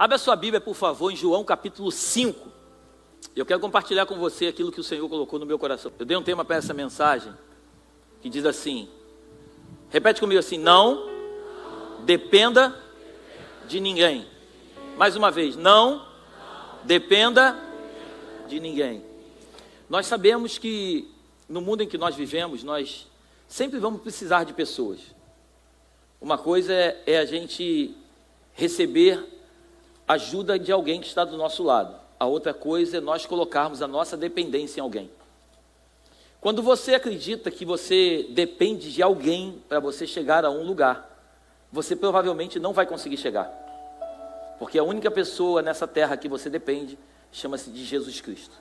Abra sua Bíblia, por favor, em João capítulo 5. Eu quero compartilhar com você aquilo que o Senhor colocou no meu coração. Eu dei um tema para essa mensagem, que diz assim, repete comigo assim: não dependa de ninguém. Mais uma vez, não dependa de ninguém. Nós sabemos que no mundo em que nós vivemos, nós sempre vamos precisar de pessoas. Uma coisa é a gente receber ajuda de alguém que está do nosso lado. A outra coisa é nós colocarmos a nossa dependência em alguém. Quando você acredita que você depende de alguém para você chegar a um lugar, você provavelmente não vai conseguir chegar. Porque a única pessoa nessa terra que você depende chama-se de Jesus Cristo.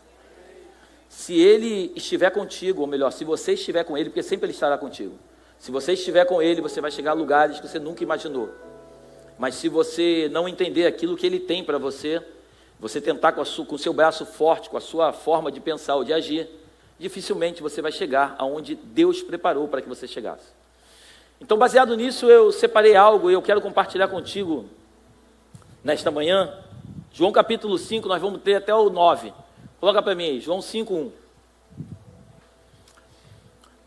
Se Ele estiver contigo, ou melhor, se você estiver com Ele, porque sempre Ele estará contigo. Se você estiver com Ele, você vai chegar a lugares que você nunca imaginou. Mas se você não entender aquilo que Ele tem para você, você tentar com o seu braço forte, com a sua forma de pensar ou de agir, dificilmente você vai chegar aonde Deus preparou para que você chegasse. Então, baseado nisso, eu separei algo e eu quero compartilhar contigo nesta manhã. João capítulo 5, nós vamos ter até o 9. Coloca para mim aí, João 5, 1.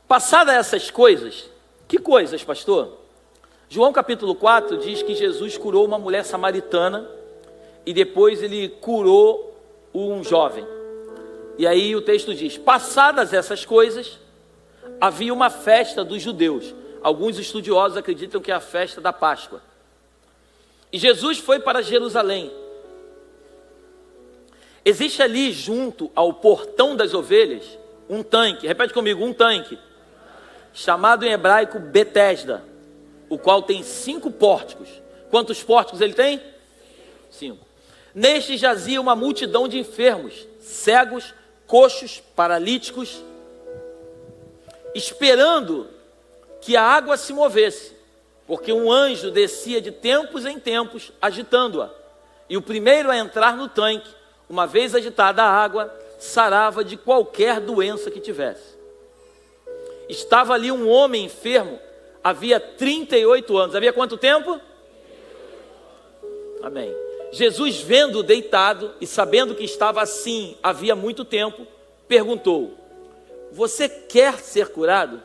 Passadas essas coisas, que coisas, pastor? João capítulo 4 diz que Jesus curou uma mulher samaritana e depois ele curou um jovem. E aí o texto diz, passadas essas coisas, havia uma festa dos judeus. Alguns estudiosos acreditam que é a festa da Páscoa. E Jesus foi para Jerusalém. Existe ali junto ao portão das ovelhas um tanque, repete comigo, um tanque, chamado em hebraico Betesda, o qual tem 5 pórticos. Quantos pórticos ele tem? 5. Neste jazia uma multidão de enfermos, cegos, coxos, paralíticos, esperando que a água se movesse, porque um anjo descia de tempos em tempos, agitando-a. E o primeiro a entrar no tanque, uma vez agitada a água, sarava de qualquer doença que tivesse. Estava ali um homem enfermo, havia 38 anos. Havia quanto tempo? Amém. Jesus, vendo-o deitado e sabendo que estava assim havia muito tempo, perguntou: você quer ser curado?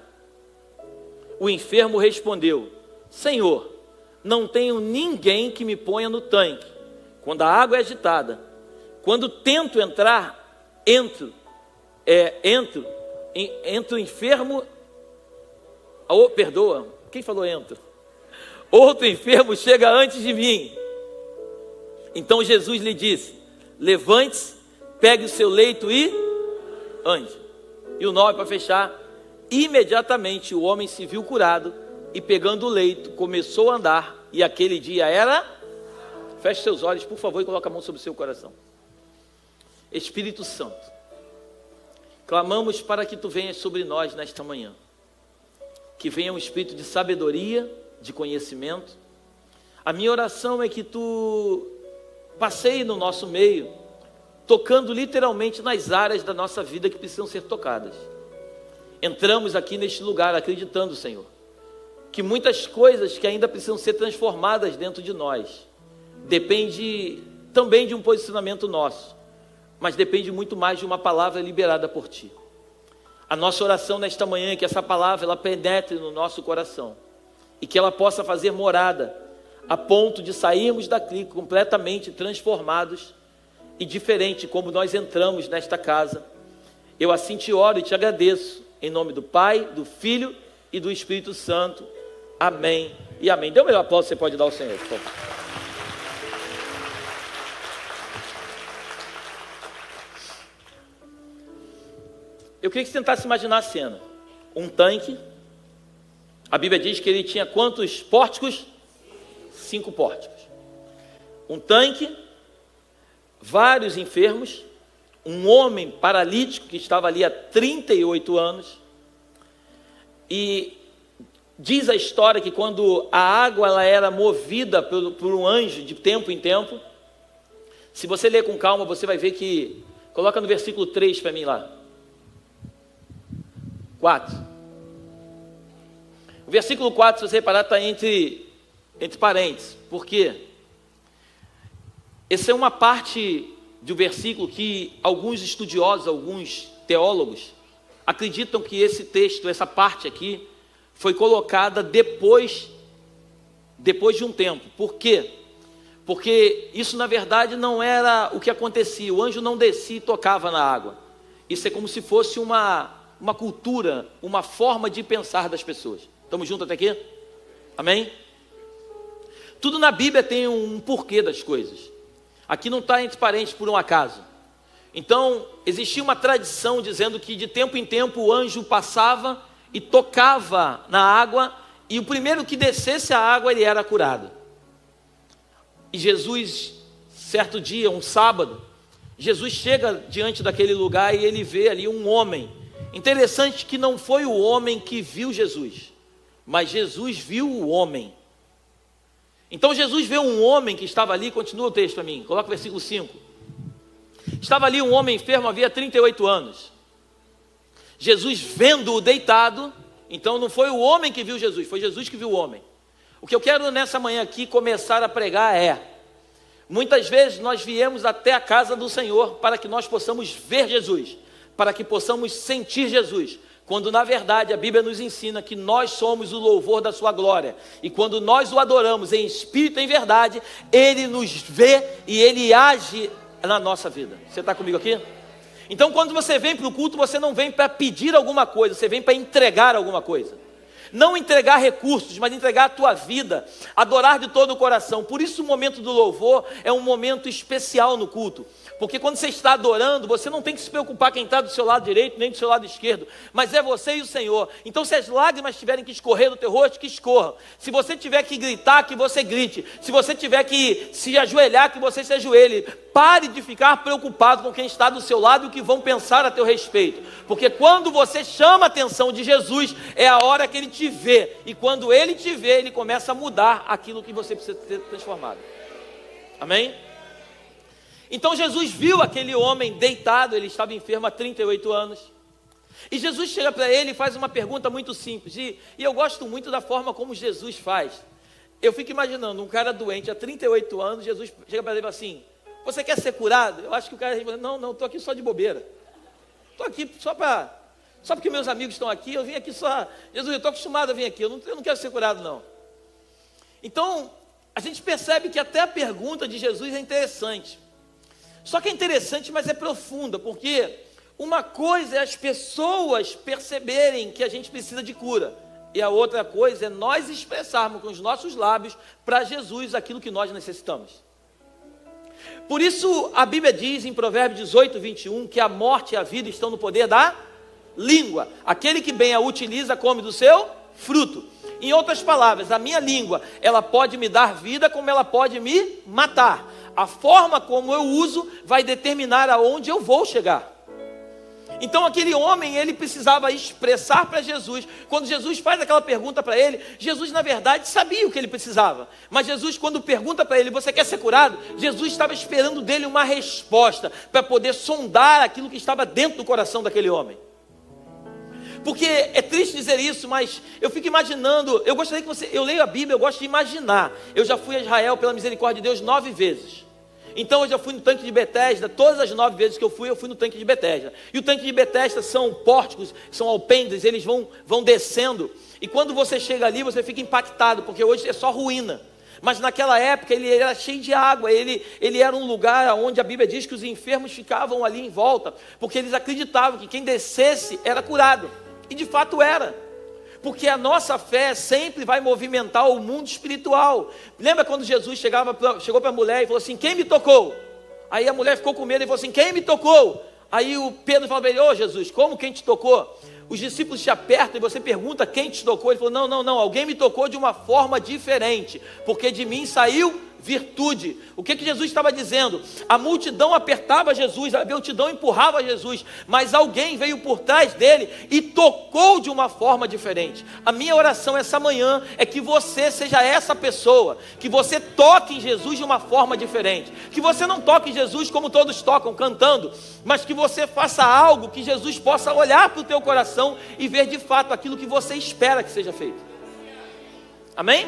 O enfermo respondeu: Senhor, não tenho ninguém que me ponha no tanque quando a água é agitada. Quando tento entrar, entro enfermo. Oh, perdoa, quem falou entro? Outro enfermo chega antes de mim. Então Jesus lhe disse: levante-se, pegue o seu leito e ande. E o 9 para fechar. Imediatamente o homem se viu curado e pegando o leito começou a andar. E aquele dia era... Feche seus olhos, por favor, e coloque a mão sobre o seu coração. Espírito Santo, clamamos para que tu venhas sobre nós nesta manhã. Que venha um espírito de sabedoria, de conhecimento. A minha oração é que tu passeie no nosso meio, tocando literalmente nas áreas da nossa vida que precisam ser tocadas. Entramos aqui neste lugar acreditando, Senhor, que muitas coisas que ainda precisam ser transformadas dentro de nós, depende também de um posicionamento nosso, mas depende muito mais de uma palavra liberada por Ti. A nossa oração nesta manhã é que essa palavra ela penetre no nosso coração e que ela possa fazer morada a ponto de sairmos daqui completamente transformados e diferente como nós entramos nesta casa. Eu assim te oro e te agradeço em nome do Pai, do Filho e do Espírito Santo. Amém e amém. Dê o melhor aplauso que você pode dar ao Senhor, por favor. Eu queria que você tentasse imaginar a cena. Um tanque. A Bíblia diz que ele tinha quantos pórticos? 5 pórticos. Um tanque, vários enfermos, um homem paralítico que estava ali há 38 anos. E diz a história que quando a água ela era movida por um anjo de tempo em tempo, se você ler com calma, você vai ver que... Coloca no versículo 3 para mim lá. 4. O versículo 4, se você reparar, está entre parênteses. Por quê? Essa é uma parte do versículo que alguns estudiosos, alguns teólogos, acreditam que esse texto, essa parte aqui, foi colocada depois de um tempo. Por quê? Porque isso na verdade não era o que acontecia. O anjo não descia e tocava na água. Isso é como se fosse uma cultura, uma forma de pensar das pessoas. Estamos juntos até aqui? Amém? Tudo na Bíblia tem um porquê das coisas. Aqui não está entre parentes por um acaso. Então, existia uma tradição dizendo que de tempo em tempo o anjo passava e tocava na água, e o primeiro que descesse a água ele era curado. E Jesus, certo dia, um sábado, Jesus chega diante daquele lugar e ele vê ali um homem. Interessante que não foi o homem que viu Jesus, mas Jesus viu o homem. Então Jesus vê um homem que estava ali, continua o texto para mim, coloca o versículo 5. Estava ali um homem enfermo, havia 38 anos. Jesus vendo-o deitado, então não foi o homem que viu Jesus, foi Jesus que viu o homem. O que eu quero nessa manhã aqui começar a pregar é: muitas vezes nós viemos até a casa do Senhor para que nós possamos ver Jesus, para que possamos sentir Jesus, quando na verdade a Bíblia nos ensina que nós somos o louvor da sua glória, e quando nós o adoramos em espírito e em verdade, Ele nos vê e Ele age na nossa vida. Você está comigo aqui? Então quando você vem para o culto, você não vem para pedir alguma coisa, você vem para entregar alguma coisa. Não entregar recursos, mas entregar a tua vida, adorar de todo o coração. Por isso o momento do louvor é um momento especial no culto, porque quando você está adorando, você não tem que se preocupar quem está do seu lado direito, nem do seu lado esquerdo, mas é você e o Senhor. Então se as lágrimas tiverem que escorrer do teu rosto, que escorram. Se você tiver que gritar, que você grite. Se você tiver que se ajoelhar, que você se ajoelhe. Pare de ficar preocupado com quem está do seu lado e o que vão pensar a teu respeito, porque quando você chama a atenção de Jesus, é a hora que Ele te vê, e quando Ele te vê, Ele começa a mudar aquilo que você precisa ter transformado. Amém? Então Jesus viu aquele homem deitado, ele estava enfermo há 38 anos, e Jesus chega para ele e faz uma pergunta muito simples, e eu gosto muito da forma como Jesus faz. Eu fico imaginando um cara doente há 38 anos, Jesus chega para ele e fala assim: você quer ser curado? Eu acho que o cara responde: não, estou aqui só de bobeira, estou aqui só porque meus amigos estão aqui, eu vim aqui só, Jesus, eu estou acostumado a vir aqui, eu não quero ser curado não. Então, a gente percebe que até a pergunta de Jesus é interessante, só que é interessante, mas é profunda, porque uma coisa é as pessoas perceberem que a gente precisa de cura, e a outra coisa é nós expressarmos com os nossos lábios para Jesus aquilo que nós necessitamos. Por isso a Bíblia diz em Provérbios 18, 21, que a morte e a vida estão no poder da língua. Aquele que bem a utiliza come do seu fruto. Em outras palavras, a minha língua, ela pode me dar vida como ela pode me matar. A forma como eu uso vai determinar aonde eu vou chegar. Então aquele homem, ele precisava expressar para Jesus. Quando Jesus faz aquela pergunta para ele, Jesus na verdade sabia o que ele precisava. Mas Jesus, quando pergunta para ele: você quer ser curado? Jesus estava esperando dele uma resposta, para poder sondar aquilo que estava dentro do coração daquele homem. Porque é triste dizer isso, mas eu fico imaginando, eu gostaria que eu leio a Bíblia, eu gosto de imaginar. Eu já fui a Israel pela misericórdia de Deus 9 vezes. Então eu já fui no tanque de Betesda, todas as 9 vezes que eu fui no tanque de Betesda. E o tanque de Betesda são pórticos, são alpendres, eles vão descendo. E quando você chega ali, você fica impactado, porque hoje é só ruína. Mas naquela época ele era cheio de água, ele era um lugar onde a Bíblia diz que os enfermos ficavam ali em volta, porque eles acreditavam que quem descesse era curado. E de fato era. Porque a nossa fé sempre vai movimentar o mundo espiritual. Lembra quando Jesus chegou para a mulher e falou assim: quem me tocou? Aí a mulher ficou com medo e falou assim: quem me tocou? Aí o Pedro falou para ele: ô Jesus, como quem te tocou? Os discípulos te apertam e você pergunta quem te tocou. Ele falou: não, alguém me tocou de uma forma diferente, porque de mim saiu virtude. O que Jesus estava dizendo? A multidão apertava Jesus, a multidão empurrava Jesus, mas alguém veio por trás dele e tocou de uma forma diferente. A minha oração essa manhã é que você seja essa pessoa, que você toque em Jesus de uma forma diferente, que você não toque em Jesus como todos tocam, cantando, mas que você faça algo que Jesus possa olhar para o teu coração e ver de fato aquilo que você espera que seja feito. Amém?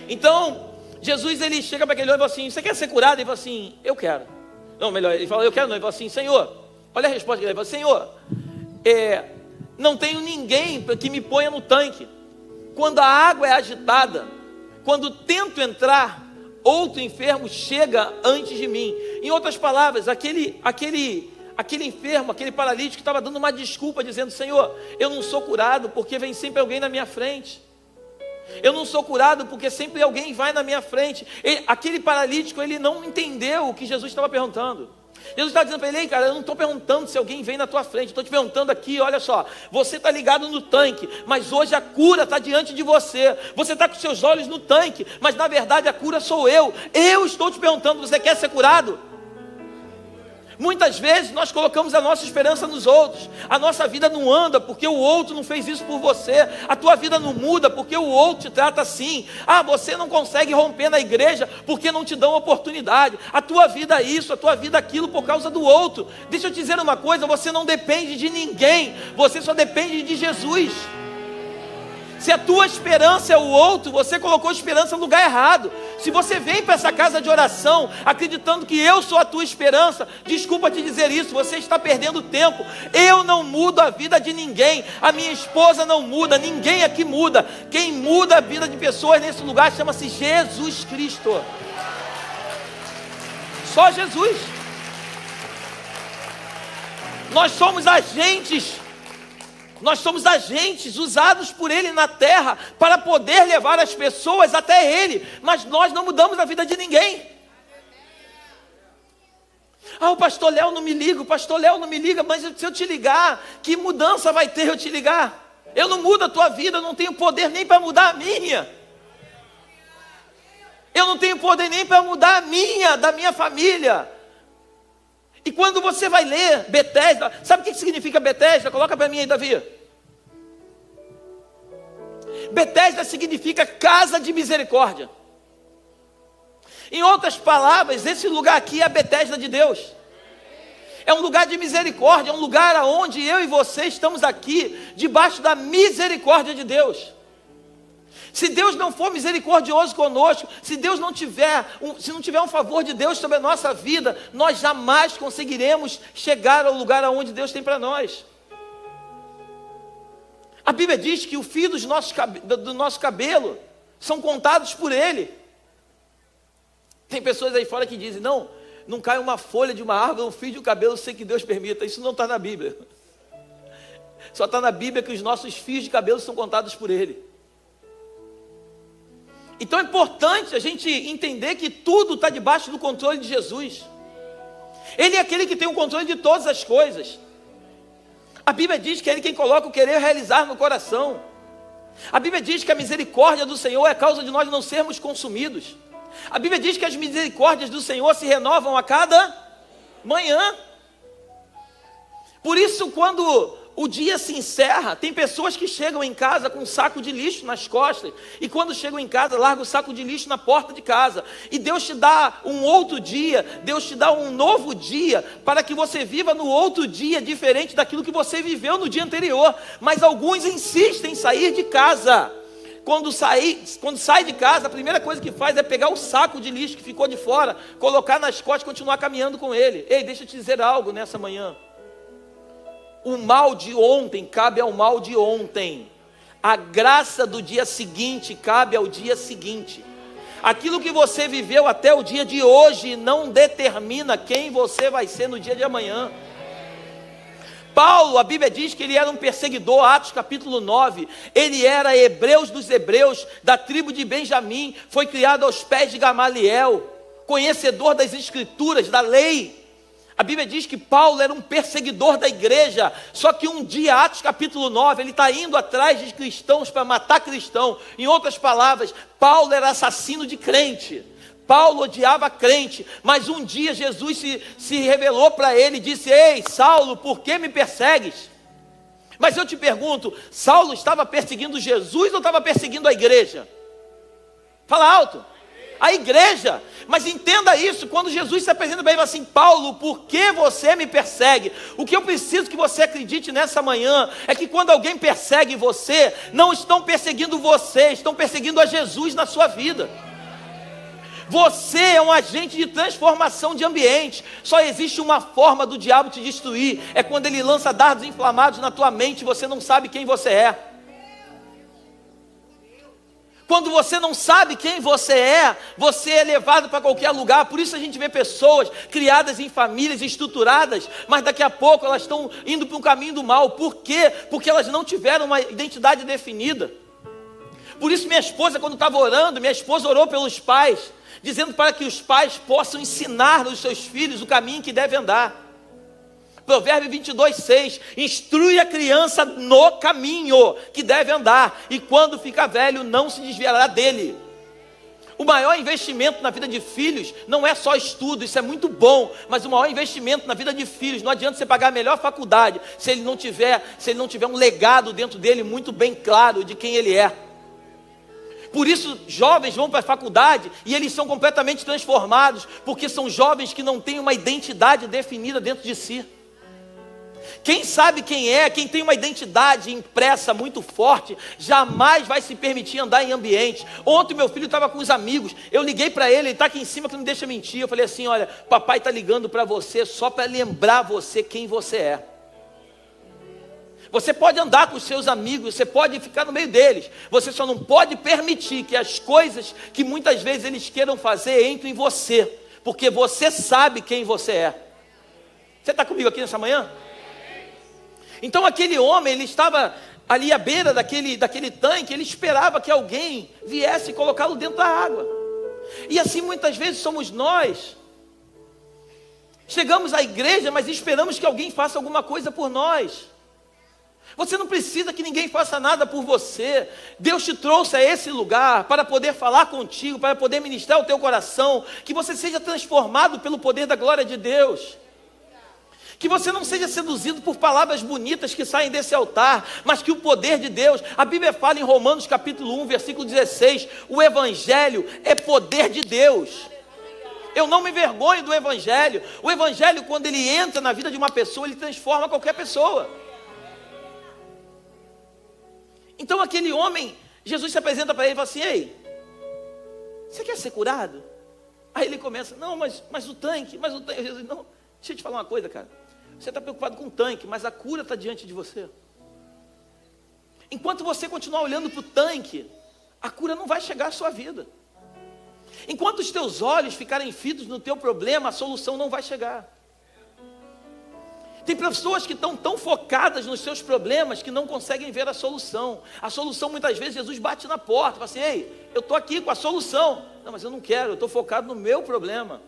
Então Jesus, ele chega para aquele homem e fala assim: você quer ser curado? Ele fala assim: eu quero. Não, melhor, ele fala: eu quero não. Ele fala assim: Senhor, olha a resposta que ele fala: Senhor, não tenho ninguém que me ponha no tanque. Quando a água é agitada, quando tento entrar, outro enfermo chega antes de mim. Em outras palavras, aquele enfermo, aquele paralítico estava dando uma desculpa, dizendo: Senhor, eu não sou curado porque vem sempre alguém na minha frente. Eu não sou curado porque sempre alguém vai na minha frente. Aquele paralítico, ele não entendeu o que Jesus estava perguntando. Jesus estava dizendo para ele: ei, cara, eu não estou perguntando se alguém vem na tua frente, estou te perguntando aqui, olha só, você está ligado no tanque, mas hoje a cura está diante de você. Você está com seus olhos no tanque, mas na verdade a cura sou eu. Eu estou te perguntando: você quer ser curado? Muitas vezes nós colocamos a nossa esperança nos outros. A nossa vida não anda porque o outro não fez isso por você. A tua vida não muda porque o outro te trata assim. Você não consegue romper na igreja porque não te dão oportunidade. A tua vida é isso, a tua vida é aquilo por causa do outro. Deixa eu te dizer uma coisa: você não depende de ninguém, você só depende de Jesus. Se a tua esperança é o outro, você colocou esperança no lugar errado. Se você vem para essa casa de oração acreditando que eu sou a tua esperança, desculpa te dizer isso, você está perdendo tempo. Eu não mudo a vida de ninguém, a minha esposa não muda, ninguém aqui muda. Quem muda a vida de pessoas nesse lugar chama-se Jesus Cristo. Só Jesus. Nós somos agentes usados por Ele na terra para poder levar as pessoas até Ele, mas nós não mudamos a vida de ninguém. O pastor Léo não me liga, mas se eu te ligar, que mudança vai ter eu te ligar? Eu não mudo a tua vida, eu não tenho poder nem para mudar a minha. Eu não tenho poder nem para mudar a minha, da minha família. E quando você vai ler Betesda, sabe o que significa Betesda? Coloca para mim aí, Davi. Betesda significa casa de misericórdia. Em outras palavras, esse lugar aqui é a Betesda de Deus. É um lugar de misericórdia, é um lugar onde eu e você estamos aqui, debaixo da misericórdia de Deus. Se Deus não for misericordioso conosco, se não tiver um favor de Deus sobre a nossa vida, nós jamais conseguiremos chegar ao lugar aonde Deus tem para nós. A Bíblia diz que o fio do nosso cabelo são contados por Ele. Tem pessoas aí fora que dizem: não cai uma folha de uma árvore, um fio de cabelo sem que Deus permita. Isso não está na Bíblia. Só está na Bíblia que os nossos fios de cabelo são contados por Ele. Então é importante a gente entender que tudo está debaixo do controle de Jesus. Ele é aquele que tem o controle de todas as coisas. A Bíblia diz que é Ele quem coloca o querer realizar no coração. A Bíblia diz que a misericórdia do Senhor é a causa de nós não sermos consumidos. A Bíblia diz que as misericórdias do Senhor se renovam a cada manhã. Por isso, quando o dia se encerra, tem pessoas que chegam em casa com um saco de lixo nas costas, e quando chegam em casa, largam o saco de lixo na porta de casa, e Deus te dá um outro dia, Deus te dá um novo dia, para que você viva no outro dia, diferente daquilo que você viveu no dia anterior. Mas alguns insistem em sair de casa. Quando sai de casa, a primeira coisa que faz é pegar o saco de lixo que ficou de fora, colocar nas costas e continuar caminhando com ele. Ei, deixa eu te dizer algo nessa manhã. O mal de ontem cabe ao mal de ontem. A graça do dia seguinte cabe ao dia seguinte. Aquilo que você viveu até o dia de hoje não determina quem você vai ser no dia de amanhã. Paulo, a Bíblia diz que ele era um perseguidor, Atos capítulo 9. Ele era hebreus dos hebreus, da tribo de Benjamim. Foi criado aos pés de Gamaliel, conhecedor das escrituras, da lei. A Bíblia diz que Paulo era um perseguidor da igreja. Só que um dia, Atos capítulo 9, ele está indo atrás de cristãos para matar cristão. Em outras palavras, Paulo era assassino de crente. Paulo odiava crente. Mas um dia Jesus se revelou para ele e disse: ei, Saulo, por que me persegues? Mas eu te pergunto, Saulo estava perseguindo Jesus ou estava perseguindo a igreja? Fala alto. A igreja. Mas entenda isso, quando Jesus se apresenta para ele, assim: Paulo, por que você me persegue? O que eu preciso que você acredite nessa manhã é que quando alguém persegue você, não estão perseguindo você, estão perseguindo a Jesus na sua vida. Você é um agente de transformação de ambiente. Só existe uma forma do diabo te destruir, é quando ele lança dardos inflamados na tua mente e você não sabe quem você é. Quando você não sabe quem você é levado para qualquer lugar. Por isso a gente vê pessoas criadas em famílias estruturadas, mas daqui a pouco elas estão indo para um caminho do mal. Por quê? Porque elas não tiveram uma identidade definida. Por isso minha esposa, quando estava orando, minha esposa orou pelos pais, dizendo para que os pais possam ensinar aos seus filhos o caminho que devem andar. Provérbio 22:6, instrui a criança no caminho que deve andar, e quando ficar velho não se desviará dele. O maior investimento na vida de filhos não é só estudo, isso é muito bom, mas o maior investimento na vida de filhos, não adianta você pagar a melhor faculdade, se ele não tiver um legado dentro dele muito bem claro de quem ele é. Por isso jovens vão para a faculdade e eles são completamente transformados, porque são jovens que não têm uma identidade definida dentro de si. Quem sabe quem é, quem tem uma identidade impressa muito forte, jamais vai se permitir andar em ambiente. Ontem meu filho estava com os amigos, eu liguei para ele está aqui em cima que não me deixa mentir. Eu falei assim, olha, papai está ligando para você só para lembrar você quem você é. Você pode andar com os seus amigos, você pode ficar no meio deles, você só não pode permitir que as coisas que muitas vezes eles queiram fazer entrem em você, porque você sabe quem você é. Você está comigo aqui nessa manhã? Então aquele homem, ele estava ali à beira daquele tanque, ele esperava que alguém viesse e colocá-lo dentro da água. E assim muitas vezes somos nós. Chegamos à igreja, mas esperamos que alguém faça alguma coisa por nós. Você não precisa que ninguém faça nada por você. Deus te trouxe a esse lugar para poder falar contigo, para poder ministrar o teu coração, que você seja transformado pelo poder da glória de Deus. Que você não seja seduzido por palavras bonitas que saem desse altar, mas que o poder de Deus, a Bíblia fala em Romanos capítulo 1, versículo 16, o Evangelho é poder de Deus. Eu não me envergonho do Evangelho. O Evangelho, quando ele entra na vida de uma pessoa, ele transforma qualquer pessoa. Então aquele homem, Jesus se apresenta para ele e fala assim, ei, você quer ser curado? Aí ele começa, não, mas o tanque, Jesus, não, deixa eu te falar uma coisa, cara. Você está preocupado com o tanque, mas a cura está diante de você. Enquanto você continuar olhando para o tanque, a cura não vai chegar à sua vida. Enquanto os teus olhos ficarem fitos no teu problema, a solução não vai chegar. Tem pessoas que estão tão focadas nos seus problemas que não conseguem ver a solução. A solução muitas vezes Jesus bate na porta, fala assim, ei, eu estou aqui com a solução. Não, mas eu não quero, eu estou focado no meu problema.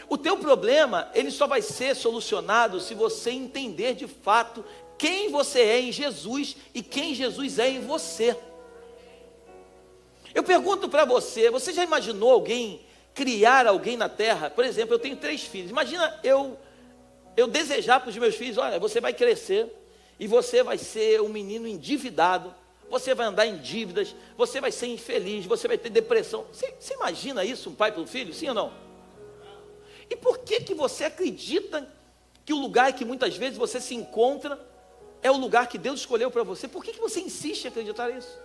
O teu problema, ele só vai ser solucionado se você entender de fato quem você é em Jesus e quem Jesus é em você. Eu pergunto para você, você já imaginou alguém criar alguém na terra? Por exemplo, eu tenho 3 filhos. Imagina eu desejar para os meus filhos, olha, você vai crescer e você vai ser um menino endividado, você vai andar em dívidas, você vai ser infeliz, você vai ter depressão. Você imagina isso, um pai para um filho, sim ou não? E por que você acredita que o lugar que muitas vezes você se encontra é o lugar que Deus escolheu para você? Por que você insiste em acreditar nisso?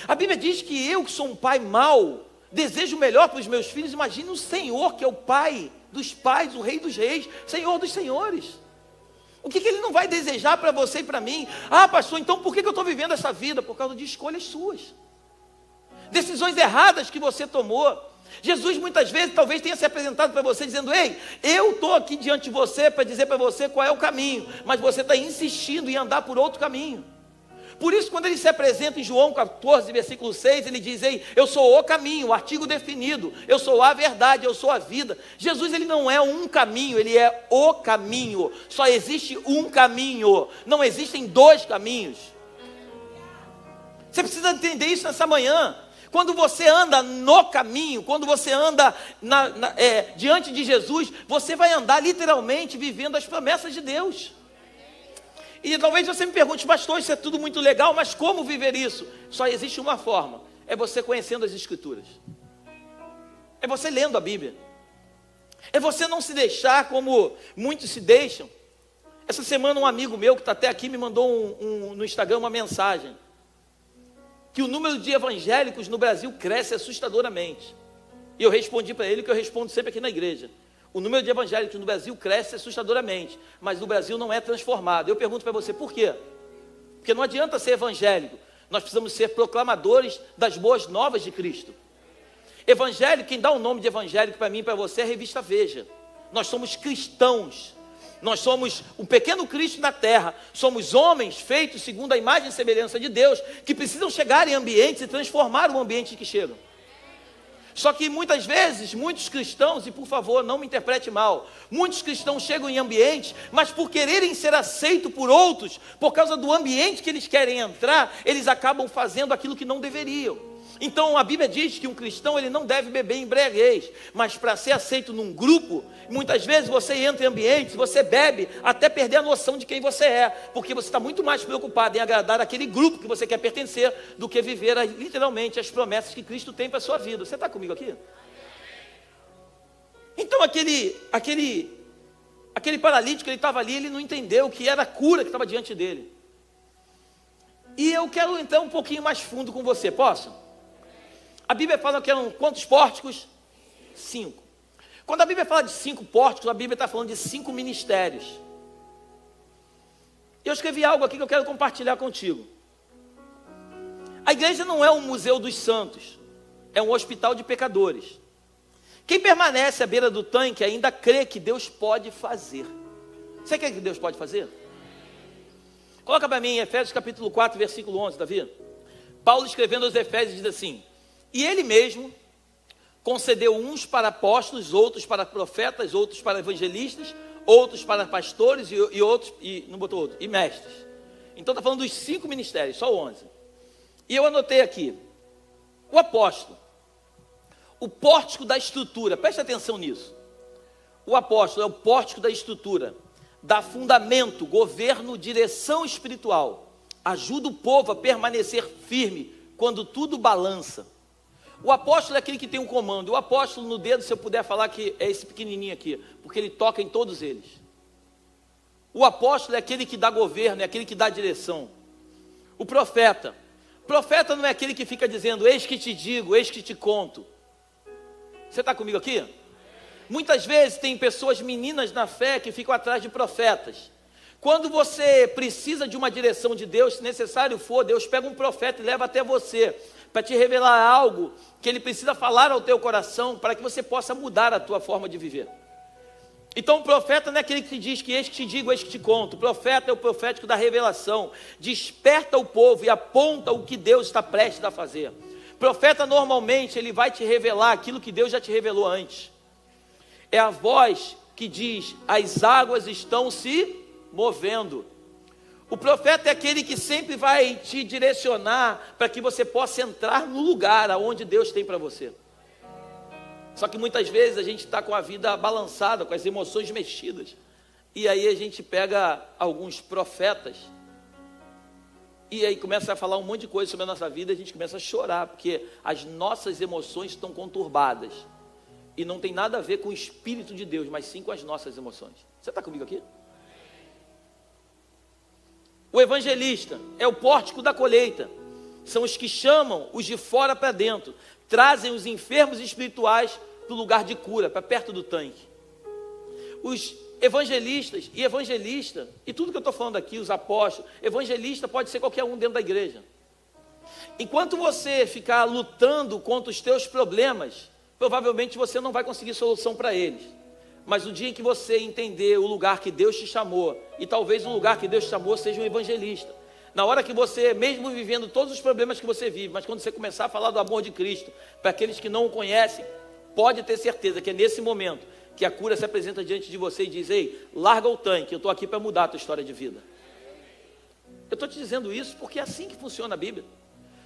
A Bíblia diz que eu, que sou um pai mau, desejo o melhor para os meus filhos. Imagine o Senhor, que é o Pai dos pais, o Rei dos reis, Senhor dos senhores. O que Ele não vai desejar para você e para mim? Ah, pastor, então por que eu estou vivendo essa vida? Por causa de escolhas suas, decisões erradas que você tomou. Jesus muitas vezes talvez tenha se apresentado para você dizendo, ei, eu estou aqui diante de você para dizer para você qual é o caminho, mas você está insistindo em andar por outro caminho. Por isso, quando ele se apresenta em João 14, versículo 6, ele diz, ei, eu sou o caminho, o artigo definido, eu sou a verdade, eu sou a vida. Jesus, ele não é um caminho, ele é o caminho. Só existe um caminho, não existem 2 caminhos. Você precisa entender isso nessa manhã. Quando você anda no caminho, quando você anda diante de Jesus, você vai andar literalmente vivendo as promessas de Deus. E talvez você me pergunte, pastor, isso é tudo muito legal, mas como viver isso? Só existe uma forma, é você conhecendo as Escrituras. É você lendo a Bíblia. É você não se deixar como muitos se deixam. Essa semana um amigo meu que está até aqui me mandou no Instagram uma mensagem. que o número de evangélicos no Brasil cresce assustadoramente. E eu respondi para ele que eu respondo sempre aqui na igreja. O número de evangélicos no Brasil cresce assustadoramente, mas o Brasil não é transformado. Eu pergunto para você, por quê? Porque não adianta ser evangélico, nós precisamos ser proclamadores das boas novas de Cristo. Evangélico, quem dá o nome de evangélico para mim e para você é a revista Veja. Nós somos cristãos, nós somos um pequeno Cristo na terra, somos homens feitos segundo a imagem e semelhança de Deus, que precisam chegar em ambientes e transformar o ambiente que chegam. Só que muitas vezes, muitos cristãos, e por favor, não me interprete mal, muitos cristãos chegam em ambientes, mas por quererem ser aceitos por outros, por causa do ambiente que eles querem entrar, eles acabam fazendo aquilo que não deveriam. Então a Bíblia diz que um cristão ele não deve beber embriaguez, mas para ser aceito num grupo, muitas vezes você entra em ambientes, você bebe até perder a noção de quem você é, porque você está muito mais preocupado em agradar aquele grupo que você quer pertencer, do que viver literalmente as promessas que Cristo tem para a sua vida. Você está comigo aqui? Então aquele paralítico, ele estava ali, ele não entendeu o que era a cura que estava diante dele. E eu quero entrar um pouquinho mais fundo com você, posso? A Bíblia fala que eram quantos pórticos? 5. Quando a Bíblia fala de 5 pórticos, a Bíblia está falando de 5 ministérios. Eu escrevi algo aqui que eu quero compartilhar contigo. A igreja não é um museu dos santos, é um hospital de pecadores. Quem permanece à beira do tanque ainda crê que Deus pode fazer. Você crê que Deus pode fazer? Coloca para mim em Efésios capítulo 4, versículo 11, Davi. Paulo escrevendo aos Efésios diz assim: e ele mesmo concedeu uns para apóstolos, outros para profetas, outros para evangelistas, outros para pastores e outros, e não botou outro, e mestres. Então está falando dos 5 ministérios, só 11. E eu anotei aqui, o apóstolo, o pórtico da estrutura, preste atenção nisso. O apóstolo é o pórtico da estrutura, dá fundamento, governo, direção espiritual, ajuda o povo a permanecer firme quando tudo balança. O apóstolo é aquele que tem um comando. O apóstolo no dedo, se eu puder falar que é esse pequenininho aqui, porque ele toca em todos eles. O apóstolo é aquele que dá governo, é aquele que dá direção. O profeta não é aquele que fica dizendo, eis que te digo, eis que te conto. Você está comigo aqui? Muitas vezes tem pessoas, meninas na fé, que ficam atrás de profetas. Quando você precisa de uma direção de Deus, se necessário for, Deus pega um profeta e leva até você, para te revelar algo que ele precisa falar ao teu coração, para que você possa mudar a tua forma de viver. Então o profeta não é aquele que te diz que eis que te digo, eis que te conto. O profeta é o profético da revelação, desperta o povo e aponta o que Deus está prestes a fazer. O profeta normalmente ele vai te revelar aquilo que Deus já te revelou antes. É a voz que diz, as águas estão se movendo. O profeta é aquele que sempre vai te direcionar para que você possa entrar no lugar aonde Deus tem para você. Só que muitas vezes a gente está com a vida balançada, com as emoções mexidas, e aí a gente pega alguns profetas e aí começa a falar um monte de coisa sobre a nossa vida, e a gente começa a chorar, porque as nossas emoções estão conturbadas, e não tem nada a ver com o Espírito de Deus, mas sim com as nossas emoções. Você está comigo aqui? O evangelista é o pórtico da colheita, são os que chamam os de fora para dentro, trazem os enfermos espirituais para o lugar de cura, para perto do tanque. Os evangelistas e evangelista, e tudo que eu estou falando aqui, os apóstolos, evangelista pode ser qualquer um dentro da igreja. Enquanto você ficar lutando contra os teus problemas, provavelmente você não vai conseguir solução para eles. Mas no dia em que você entender o lugar que Deus te chamou, e talvez o lugar que Deus te chamou seja um evangelista, na hora que você, mesmo vivendo todos os problemas que você vive, mas quando você começar a falar do amor de Cristo, para aqueles que não o conhecem, pode ter certeza que é nesse momento que a cura se apresenta diante de você e diz, ei, larga o tanque, eu estou aqui para mudar a tua história de vida. Eu estou te dizendo isso porque é assim que funciona a Bíblia.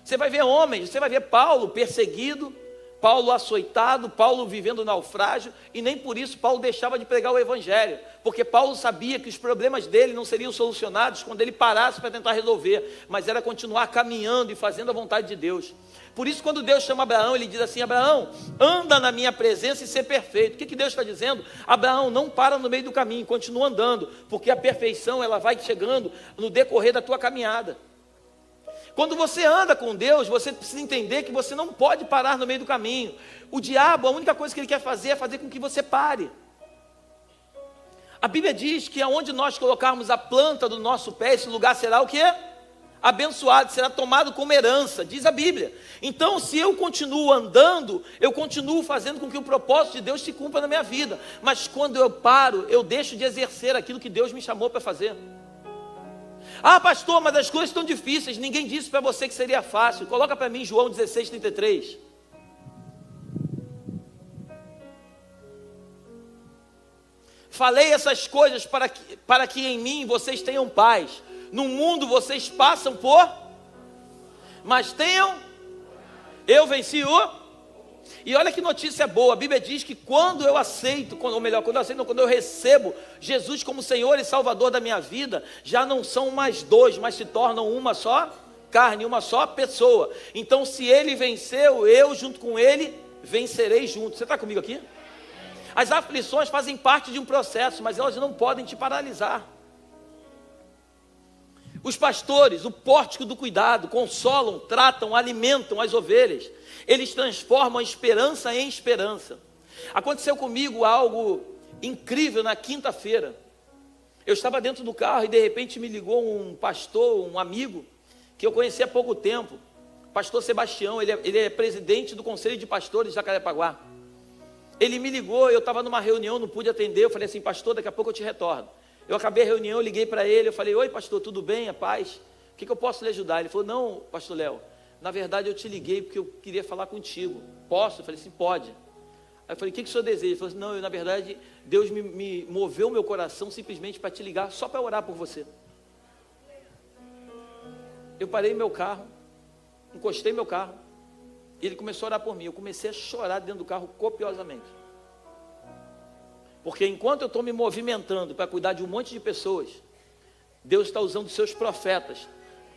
Você vai ver homens, você vai ver Paulo perseguido, Paulo açoitado, Paulo vivendo naufrágio, e nem por isso Paulo deixava de pregar o evangelho, porque Paulo sabia que os problemas dele não seriam solucionados quando ele parasse para tentar resolver, mas era continuar caminhando e fazendo a vontade de Deus. Por isso quando Deus chama Abraão, ele diz assim, Abraão, anda na minha presença e ser perfeito. O que Deus está dizendo? Abraão, não para no meio do caminho, continua andando, porque a perfeição ela vai chegando no decorrer da tua caminhada. Quando você anda com Deus, você precisa entender que você não pode parar no meio do caminho. O diabo, a única coisa que ele quer fazer é fazer com que você pare. A Bíblia diz que aonde nós colocarmos a planta do nosso pé, esse lugar será o quê? Abençoado, será tomado como herança, diz a Bíblia. Então, se eu continuo andando, eu continuo fazendo com que o propósito de Deus se cumpra na minha vida. Mas quando eu paro, eu deixo de exercer aquilo que Deus me chamou para fazer. Ah, pastor, mas as coisas estão difíceis. Ninguém disse para você que seria fácil. Coloca para mim João 16:33. Falei essas coisas para que em mim vocês tenham paz. No mundo vocês passam por, mas tenham, eu venci o. E olha que notícia boa, a Bíblia diz que quando eu aceito, quando eu recebo Jesus como Senhor e Salvador da minha vida, já não são mais dois, mas se tornam uma só carne, uma só pessoa. Então se Ele venceu, eu junto com Ele vencerei junto. Você está comigo aqui? As aflições fazem parte de um processo, mas elas não podem te paralisar. Os pastores, o pórtico do cuidado, consolam, tratam, alimentam as ovelhas. Eles transformam a esperança em esperança. Aconteceu comigo algo incrível na quinta-feira. Eu estava dentro do carro e de repente me ligou um pastor, um amigo, que eu conheci há pouco tempo. Pastor Sebastião, ele é presidente do Conselho de Pastores de Jacarepaguá. Ele me ligou, eu estava numa reunião, não pude atender. Eu falei assim, pastor, daqui a pouco eu te retorno. Eu acabei a reunião, eu liguei para ele, eu falei, oi pastor, tudo bem, a paz? O que eu posso lhe ajudar? Ele falou, não, pastor Léo, na verdade eu te liguei porque eu queria falar contigo. Posso? Eu falei assim, pode. Aí eu falei, o que o senhor deseja? Ele falou assim, não, na verdade, Deus me moveu meu coração simplesmente para te ligar, só para orar por você. Eu parei meu carro, encostei meu carro, e ele começou a orar por mim. Eu comecei a chorar dentro do carro copiosamente. Porque enquanto eu estou me movimentando para cuidar de um monte de pessoas, Deus está usando os seus profetas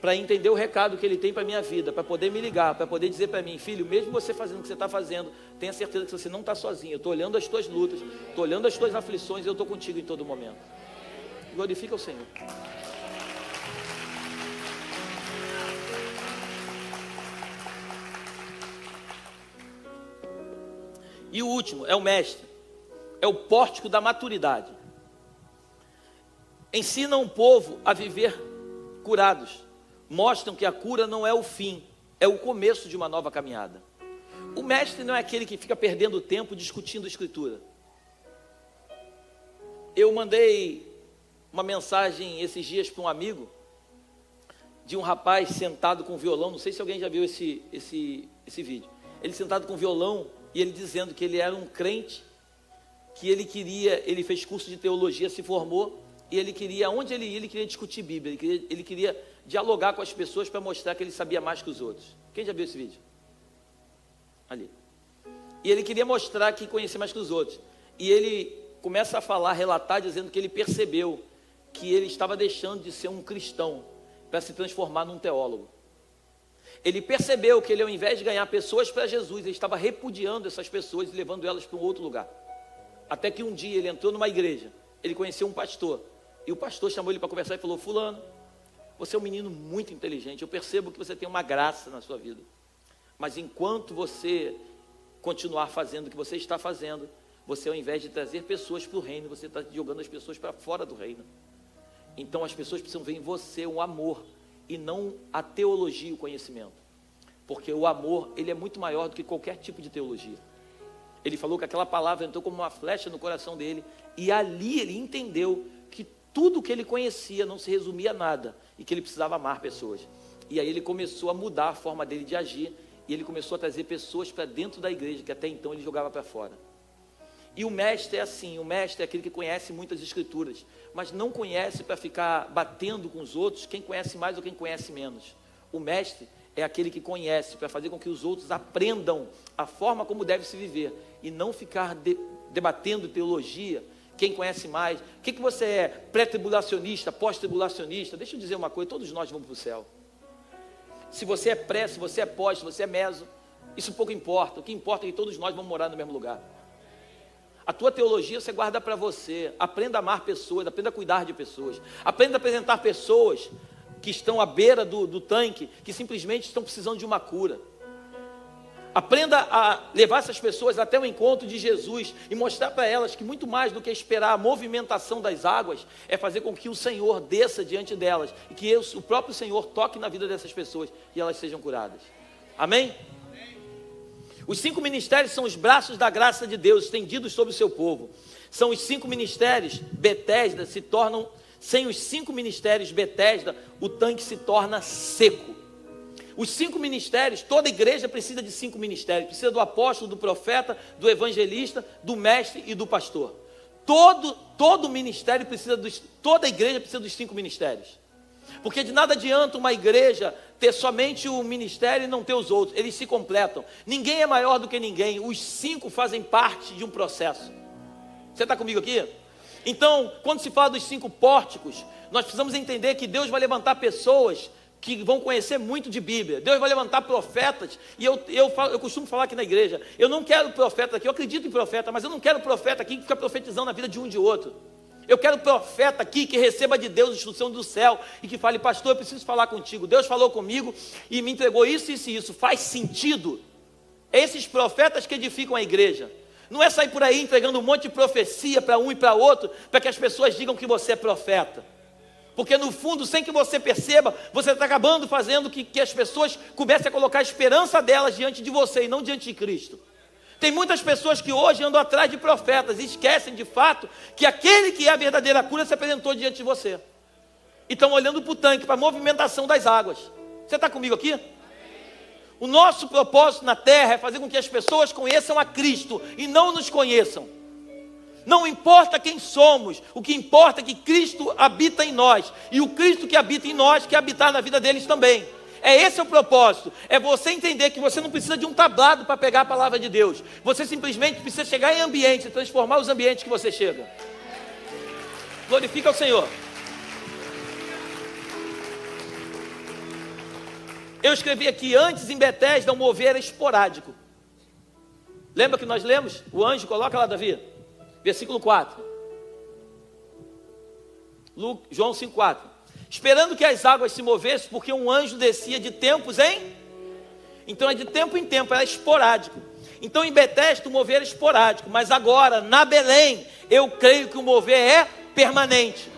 para entender o recado que Ele tem para a minha vida, para poder me ligar, para poder dizer para mim, filho, mesmo você fazendo o que você está fazendo, tenha certeza que você não está sozinho. Eu estou olhando as tuas lutas, estou olhando as tuas aflições e eu estou contigo em todo momento. Glorifica o Senhor. E o último é o mestre. É o pórtico da maturidade. Ensinam o povo a viver curados. Mostram que a cura não é o fim, é o começo de uma nova caminhada. O mestre não é aquele que fica perdendo tempo discutindo a escritura. Eu mandei uma mensagem esses dias para um amigo, de um rapaz sentado com violão. Não sei se alguém já viu esse vídeo. Ele sentado com violão e ele dizendo que ele era um crente, que ele fez curso de teologia, se formou, e ele queria, onde ele ia, ele queria discutir Bíblia, ele queria dialogar com as pessoas para mostrar que ele sabia mais que os outros. Quem já viu esse vídeo? Ali. E ele queria mostrar que conhecia mais que os outros. E ele começa a falar, relatar, dizendo que ele percebeu que ele estava deixando de ser um cristão para se transformar num teólogo. Ele percebeu que ele, ao invés de ganhar pessoas para Jesus, ele estava repudiando essas pessoas e levando elas para um outro lugar. Até que um dia ele entrou numa igreja, ele conheceu um pastor, e o pastor chamou ele para conversar e falou, fulano, você é um menino muito inteligente, eu percebo que você tem uma graça na sua vida, mas enquanto você continuar fazendo o que você está fazendo, você, ao invés de trazer pessoas para o reino, você está jogando as pessoas para fora do reino. Então as pessoas precisam ver em você o amor, e não a teologia e o conhecimento, porque o amor, ele é muito maior do que qualquer tipo de teologia. Ele falou que aquela palavra entrou como uma flecha no coração dele, e ali ele entendeu que tudo que ele conhecia não se resumia a nada, e que ele precisava amar pessoas. E aí ele começou a mudar a forma dele de agir, e ele começou a trazer pessoas para dentro da igreja, que até então ele jogava para fora. E o mestre é assim, o mestre é aquele que conhece muitas escrituras, mas não conhece para ficar batendo com os outros, quem conhece mais ou quem conhece menos. O mestre é aquele que conhece para fazer com que os outros aprendam a forma como deve se viver, e não ficar debatendo teologia, quem conhece mais. O que você é? Pré-tribulacionista, pós-tribulacionista? Deixa eu dizer uma coisa, todos nós vamos para o céu. Se você é pré, se você é pós, se você é meso, isso pouco importa. O que importa é que todos nós vamos morar no mesmo lugar. A tua teologia você guarda para você. Aprenda a amar pessoas, aprenda a cuidar de pessoas, aprenda a apresentar pessoas que estão à beira do tanque, que simplesmente estão precisando de uma cura. Aprenda a levar essas pessoas até o encontro de Jesus e mostrar para elas que muito mais do que esperar a movimentação das águas, é fazer com que o Senhor desça diante delas e que o próprio Senhor toque na vida dessas pessoas e elas sejam curadas. Amém? Os 5 ministérios são os braços da graça de Deus estendidos sobre o seu povo. São os 5 ministérios. Betesda se tornam, sem os 5 ministérios Betesda, o tanque se torna seco. Os 5 ministérios, toda igreja precisa de 5 ministérios. Precisa do apóstolo, do profeta, do evangelista, do mestre e do pastor. Todo ministério precisa toda igreja precisa dos 5 ministérios. Porque de nada adianta uma igreja ter somente o ministério e não ter os outros. Eles se completam. Ninguém é maior do que ninguém. Os 5 fazem parte de um processo. Você está comigo aqui? Então, quando se fala dos 5 pórticos, nós precisamos entender que Deus vai levantar pessoas que vão conhecer muito de Bíblia. Deus vai levantar profetas. E eu costumo falar aqui na igreja, eu não quero profeta aqui, eu acredito em profeta, mas eu não quero profeta aqui que fica profetizando na vida de um de outro. Eu quero profeta aqui que receba de Deus a instrução do céu e que fale: pastor, eu preciso falar contigo. Deus falou comigo e me entregou isso, isso e isso. Faz sentido? É esses profetas que edificam a igreja. Não é sair por aí entregando um monte de profecia para um e para outro, para que as pessoas digam que você é profeta. Porque no fundo, sem que você perceba, você está acabando fazendo que as pessoas comecem a colocar a esperança delas diante de você e não diante de Cristo. Tem muitas pessoas que hoje andam atrás de profetas e esquecem de fato que aquele que é a verdadeira cura se apresentou diante de você. E estão olhando para o tanque, para a movimentação das águas. Você está comigo aqui? O nosso propósito na terra é fazer com que as pessoas conheçam a Cristo e não nos conheçam. Não importa quem somos, o que importa é que Cristo habita em nós. E o Cristo que habita em nós quer habitar na vida deles também. Esse é o propósito. É você entender que você não precisa de um tablado para pegar a palavra de Deus. Você simplesmente precisa chegar em ambientes e transformar os ambientes que você chega. Glorifica o Senhor. Eu escrevi aqui: antes em Betesda o mover era esporádico. Lembra que nós lemos? O anjo, coloca lá, Davi. Versículo 4. João 5,4. Esperando que as águas se movessem, porque um anjo descia de tempos em... Então é de tempo em tempo, era esporádico. Então em Betesda o mover era esporádico. Mas agora, na Belém, eu creio que o mover é permanente.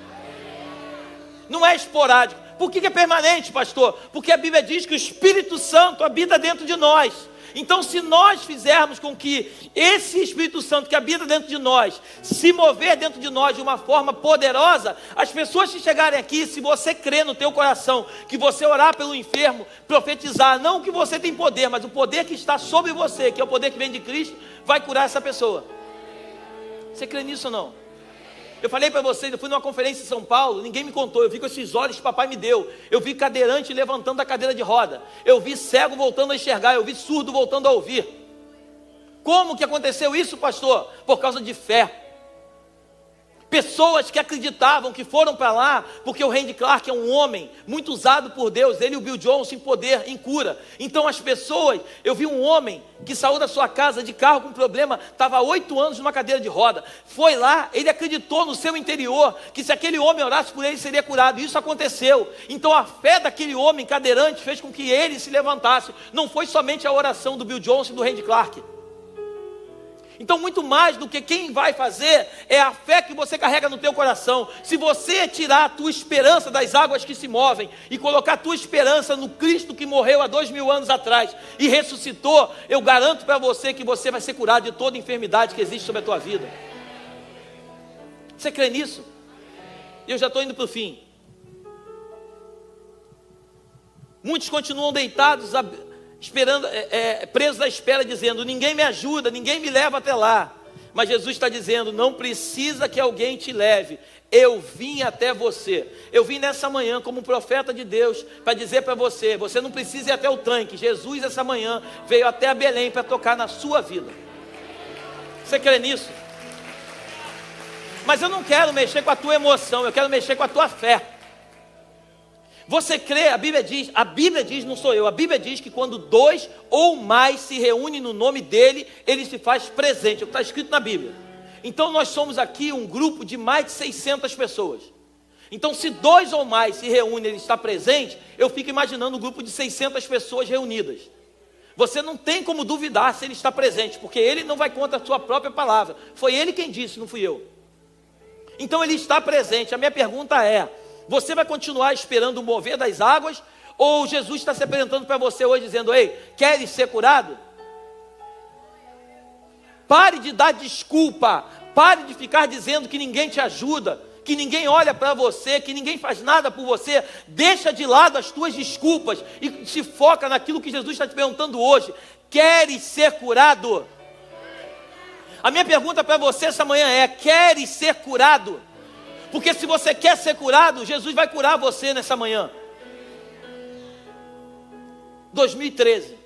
Não é esporádico. Por que é permanente, pastor? Porque a Bíblia diz que o Espírito Santo habita dentro de nós. Então, se nós fizermos com que esse Espírito Santo que habita dentro de nós se mover dentro de nós de uma forma poderosa, as pessoas que chegarem aqui, se você crer no teu coração, que você orar pelo enfermo, profetizar, não que você tem poder, mas o poder que está sobre você, que é o poder que vem de Cristo, vai curar essa pessoa. Você crê nisso ou não? Eu falei para vocês, eu fui numa conferência em São Paulo, ninguém me contou, eu vi com esses olhos que papai me deu. Eu vi cadeirante levantando da cadeira de roda. Eu vi cego voltando a enxergar, eu vi surdo voltando a ouvir. Como que aconteceu isso, pastor? Por causa de fé. Pessoas que acreditavam, que foram para lá, porque o Randy Clark é um homem muito usado por Deus, ele e o Bill Johnson em poder, em cura. Então as pessoas, eu vi um homem que saiu da sua casa de carro com problema, estava há 8 anos numa cadeira de roda, foi lá, ele acreditou no seu interior, que se aquele homem orasse por ele, seria curado, e isso aconteceu. Então a fé daquele homem cadeirante fez com que ele se levantasse, não foi somente a oração do Bill Johnson e do Randy Clark. Então muito mais do que quem vai fazer é a fé que você carrega no teu coração. Se você tirar a tua esperança das águas que se movem e colocar a tua esperança no Cristo que morreu há 2000 anos atrás e ressuscitou, eu garanto para você que você vai ser curado de toda enfermidade que existe sobre a tua vida. Você crê nisso? Eu já estou indo para o fim. Muitos continuam deitados esperando, presos à espera, dizendo: ninguém me ajuda, ninguém me leva até lá. Mas Jesus está dizendo: não precisa que alguém te leve, eu vim até você. Eu vim nessa manhã como profeta de Deus para dizer para você: você não precisa ir até o tanque. Jesus essa manhã veio até a Belém para tocar na sua vida. Você crê nisso? Mas eu não quero mexer com a tua emoção, eu quero mexer com a tua fé. Você crê, a Bíblia diz, não sou eu, a Bíblia diz que quando 2 ou mais se reúnem no nome dele, ele se faz presente, é o que está escrito na Bíblia. Então nós somos aqui um grupo de mais de 600 pessoas. Então, se 2 ou mais se reúnem, ele está presente, eu fico imaginando um grupo de 600 pessoas reunidas. Você não tem como duvidar se ele está presente, porque ele não vai contra a sua própria palavra. Foi ele quem disse, não fui eu. Então ele está presente. A minha pergunta é: você vai continuar esperando o mover das águas? Ou Jesus está se apresentando para você hoje dizendo: ei, queres ser curado? Pare de dar desculpa. Pare de ficar dizendo que ninguém te ajuda, que ninguém olha para você, que ninguém faz nada por você. Deixa de lado as tuas desculpas e se foca naquilo que Jesus está te perguntando hoje. Queres ser curado? A minha pergunta para você essa manhã é: queres ser curado? Porque se você quer ser curado, Jesus vai curar você nessa manhã. 2013,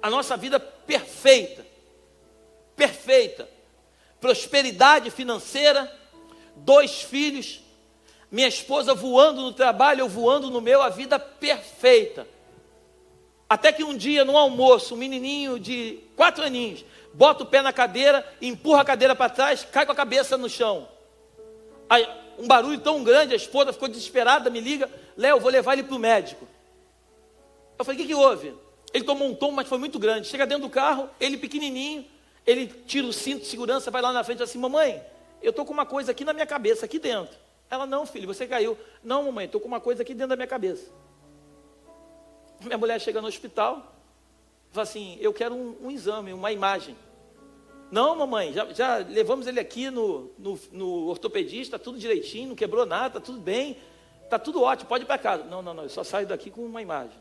a nossa vida perfeita, prosperidade financeira, 2 filhos, minha esposa voando no trabalho, eu voando no meu, a vida perfeita. Até que um dia, no almoço, um menininho de 4 aninhos, bota o pé na cadeira, empurra a cadeira para trás, cai com a cabeça no chão. Aí, um barulho tão grande, a esposa ficou desesperada, me liga: Léo, vou levar ele para o médico. Eu falei: o que houve? Ele tomou um tombo, mas foi muito grande. Chega dentro do carro, ele pequenininho, ele tira o cinto de segurança, vai lá na frente assim: mamãe, eu estou com uma coisa aqui na minha cabeça, aqui dentro. Ela: não, filho, você caiu. Não, mamãe, estou com uma coisa aqui dentro da minha cabeça. Minha mulher chega no hospital, fala assim: eu quero um exame, uma imagem. Não, mamãe, já levamos ele aqui no ortopedista, tudo direitinho, não quebrou nada, está tudo bem, está tudo ótimo, pode ir para casa. Não, eu só saio daqui com uma imagem.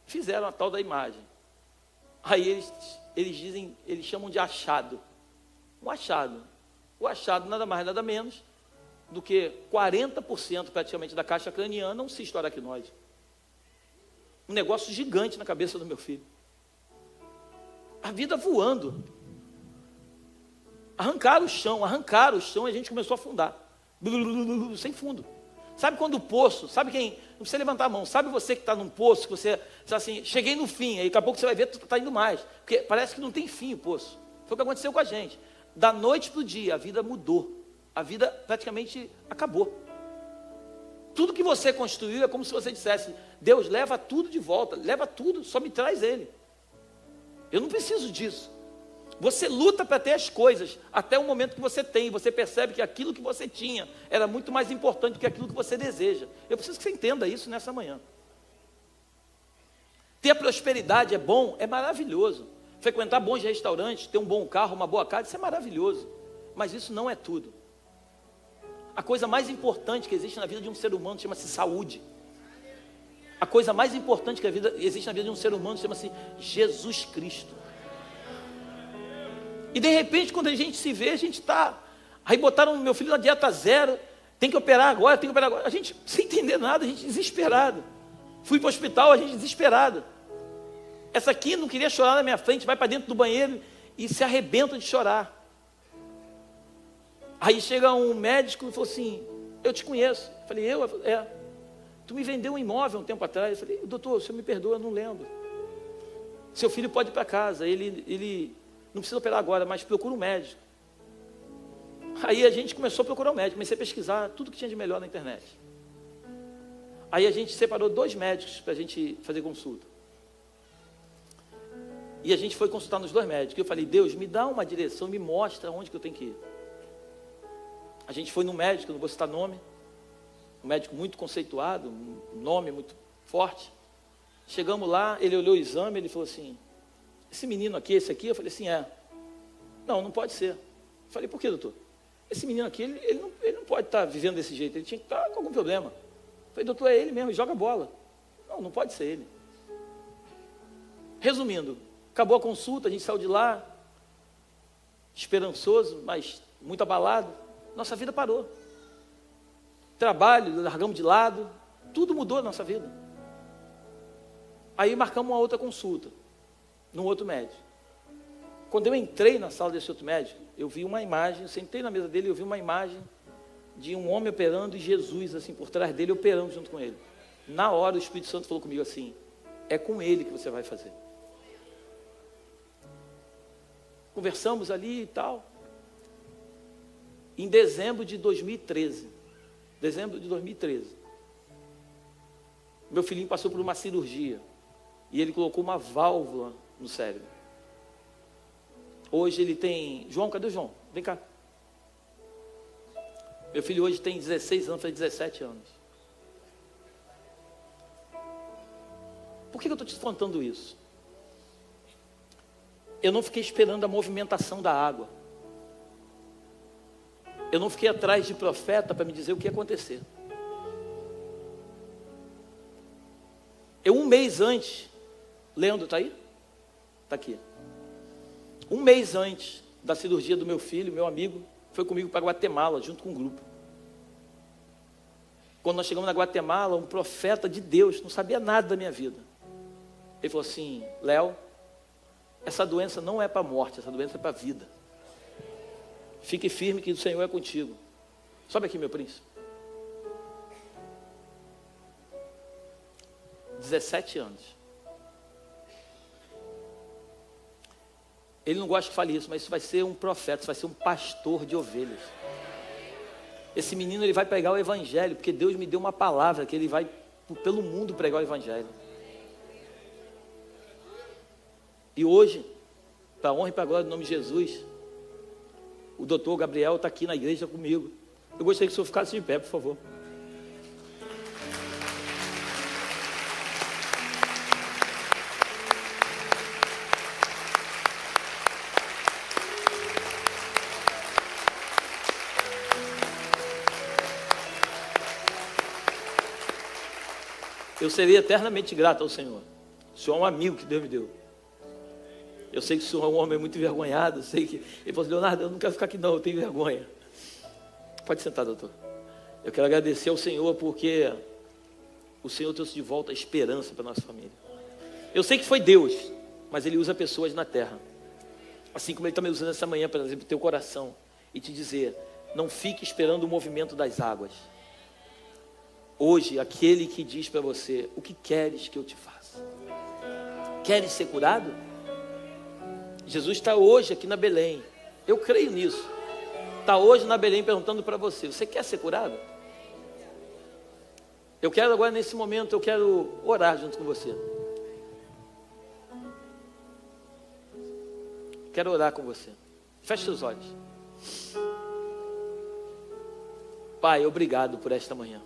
Fizeram a tal da imagem. Aí eles dizem, eles chamam de achado. Um achado. O achado nada mais, nada menos do que 40% praticamente da caixa craniana, um cisto aracnoide. Um negócio gigante na cabeça do meu filho. A vida voando. Arrancaram o chão, e a gente começou a afundar. Sem fundo. Sabe quando o poço, sabe quem, não precisa levantar a mão, sabe você que está num poço, que você diz assim: cheguei no fim, aí daqui a pouco você vai ver que está indo mais, porque parece que não tem fim o poço. Foi o que aconteceu com a gente. Da noite para o dia, a vida mudou, a vida praticamente acabou. Tudo que você construiu é como se você dissesse: Deus, leva tudo de volta, leva tudo, só me traz Ele. Eu não preciso disso. Você luta para ter as coisas, até o momento que você tem, você percebe que aquilo que você tinha era muito mais importante do que aquilo que você deseja. Eu preciso que você entenda isso nessa manhã. Ter prosperidade é bom, é maravilhoso. Frequentar bons restaurantes, ter um bom carro, uma boa casa, isso é maravilhoso. Mas isso não é tudo. A coisa mais importante que existe na vida de um ser humano chama-se saúde. A coisa mais importante que existe na vida de um ser humano chama-se Jesus Cristo. E de repente, quando a gente se vê, a gente está... Aí botaram meu filho na dieta 0, tem que operar agora. A gente, sem entender nada, a gente desesperado. Fui para o hospital, a gente desesperado. Essa aqui não queria chorar na minha frente, vai para dentro do banheiro e se arrebenta de chorar. Aí chega um médico e falou assim: eu te conheço. Eu falei: eu? É. Tu me vendeu um imóvel um tempo atrás. Eu falei: doutor, o senhor me perdoa, eu não lembro. Seu filho pode ir para casa, ele não precisa operar agora, mas procura um médico. Aí a gente começou a procurar um médico, comecei a pesquisar tudo que tinha de melhor na internet. Aí a gente separou 2 médicos para a gente fazer consulta. E a gente foi consultar nos 2 médicos. Eu falei: Deus, me dá uma direção, me mostra onde que eu tenho que ir. A gente foi no médico, não vou citar nome, um médico muito conceituado, um nome muito forte. Chegamos lá, ele olhou o exame, ele falou assim: esse menino aqui, esse aqui? Eu falei assim: é. Não pode ser. Eu falei: por que, doutor? Esse menino aqui, ele não pode estar vivendo desse jeito, ele tinha que estar com algum problema. Eu falei: doutor, é ele mesmo, ele joga bola. Não pode ser ele. Resumindo, acabou a consulta, a gente saiu de lá, esperançoso, mas muito abalado. Nossa vida parou. Trabalho, largamos de lado, tudo mudou na nossa vida. Aí marcamos uma outra consulta, num outro médico. Quando eu entrei na sala desse outro médico, eu vi uma imagem, eu sentei na mesa dele, eu vi uma imagem de um homem operando e Jesus assim por trás dele, operando junto com ele. Na hora o Espírito Santo falou comigo assim: é com ele que você vai fazer. Conversamos ali e tal. em dezembro de 2013. Dezembro de 2013. Meu filhinho passou por uma cirurgia e ele colocou uma válvula no cérebro. Hoje ele tem... João, cadê o João? Vem cá. Meu filho hoje tem 16 anos, faz 17 anos. Por que eu estou te contando isso? Eu não fiquei esperando a movimentação da água. Eu não fiquei atrás de profeta para me dizer o que ia acontecer. Eu, um mês antes, Leandro, está aí? Está aqui. Um mês antes da cirurgia do meu filho, meu amigo, foi comigo para Guatemala, junto com um grupo. Quando nós chegamos na Guatemala, um profeta de Deus, não sabia nada da minha vida. Ele falou assim: Léo, essa doença não é para a morte, essa doença é para a vida. Fique firme que o Senhor é contigo. Sobe aqui, meu príncipe. 17 anos. Ele não gosta que fale isso, mas isso vai ser um profeta, isso vai ser um pastor de ovelhas. Esse menino, ele vai pregar o evangelho, porque Deus me deu uma palavra que ele vai pelo mundo pregar o evangelho. E hoje, para a honra e para a glória do nome de Jesus, o doutor Gabriel está aqui na igreja comigo. Eu gostaria que o senhor ficasse de pé, por favor. Eu serei eternamente grato ao Senhor. O Senhor é um amigo que Deus me deu. Eu sei que o Senhor é um homem muito envergonhado. Eu sei que... Ele falou assim: Leonardo, eu não quero ficar aqui não, eu tenho vergonha. Pode sentar, doutor. Eu quero agradecer ao Senhor porque o Senhor trouxe de volta a esperança para a nossa família. Eu sei que foi Deus, mas Ele usa pessoas na terra. Assim como Ele está me usando essa manhã para trazer para o teu coração e te dizer: não fique esperando o movimento das águas. Hoje, aquele que diz para você: o que queres que eu te faça? Queres ser curado? Jesus está hoje aqui na Belém. Eu creio nisso. Está hoje na Belém perguntando para você: você quer ser curado? Eu quero agora, nesse momento, eu quero orar junto com você. Quero orar com você. Feche seus olhos. Pai, obrigado por esta manhã.